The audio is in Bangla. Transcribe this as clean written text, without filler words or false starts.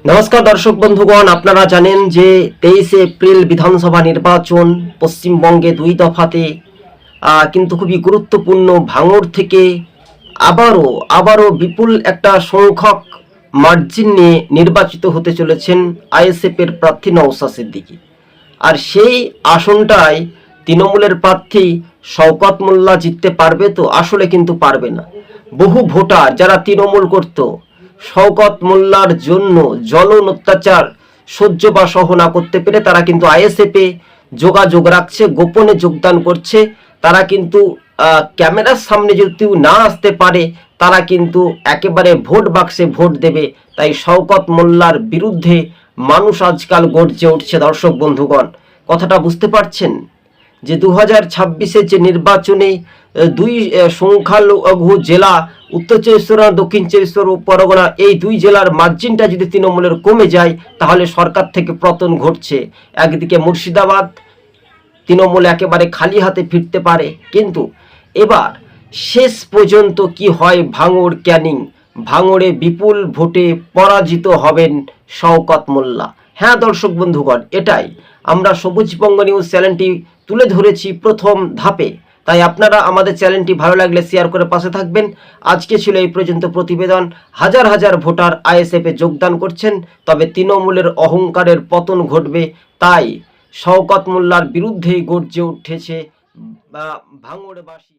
নমস্কার দর্শক বন্ধুগণ, আপনারা জানেন যে 23 এপ্রিল বিধানসভা নির্বাচন পশ্চিমবঙ্গে 2 দফাতে কিন্তু খুবই গুরুত্বপূর্ণ। ভাঙড় থেকে আবারও বিপুল একটা সংখ্যক মার্জিন নিয়ে নির্বাচিত হতে চলেছেন আইএসএফ এর প্রার্থী নওশাদ সিদ্দিকী। আর সেই আসনটায় তৃণমূলের প্রার্থী শওকত মোল্লা জিততে পারবে তো? আসলে কিন্তু পারবে না। বহু ভোটার যারা তৃণমূল করত, শওকত মোল্লার জন্য জলন অত্যাচার সহ্য বা সহ না করতে পেরে তারা কিন্তু আইএসএফে যোগাযোগ রাখছে, গোপনে যোগদান করছে। তারা কিন্তু ক্যামেরার সামনে যদি না আসতে পারে, তারা কিন্তু একেবারে ভোট বাক্সে ভোট দেবে। তাই শওকত মোল্লার বিরুদ্ধে মানুষ আজকাল গর্জে উঠছে। দর্শক বন্ধুগণ, কথাটা বুঝতে পারছেন যে 2026-এর যে নির্বাচনে দুই সংখ্যালঘু জেলা উত্তর চব্বিশ পরগনা, দক্ষিণ চব্বিশ পরগনা, এই দুই জেলার মার্জিনটা যদি তৃণমূলের কমে যায়, তাহলে সরকার থেকে পতন ঘটছে। একদিকে মুর্শিদাবাদ তৃণমূল একেবারে খালি হাতে ফিরতে পারে। কিন্তু এবার শেষ পর্যন্ত কি হয় ভাঙড় ক্যানিং? ভাঙড়ে বিপুল ভোটে পরাজিত হবেন শওকত মোল্লা। হ্যাঁ দর্শক বন্ধুগণ, এটাই আমরা সবুজবঙ্গ নিউজ চ্যানেলটি তুলে ধরেছি প্রথম ধাপে। তাই আপনারা আমাদের চ্যানেলটি ভালো লাগলে শেয়ার করে পাশে থাকবেন। আজকে ছিল এই পর্যন্ত প্রতিবেদন। হাজার হাজার ভোটার আইএসএফে যোগদান করছেন, তবে তৃণমূলের অহংকারের পতন ঘটবে। তাই শওকত মোল্লার বিরুদ্ধেই গর্জে উঠেছে ভাঙড়বাসী।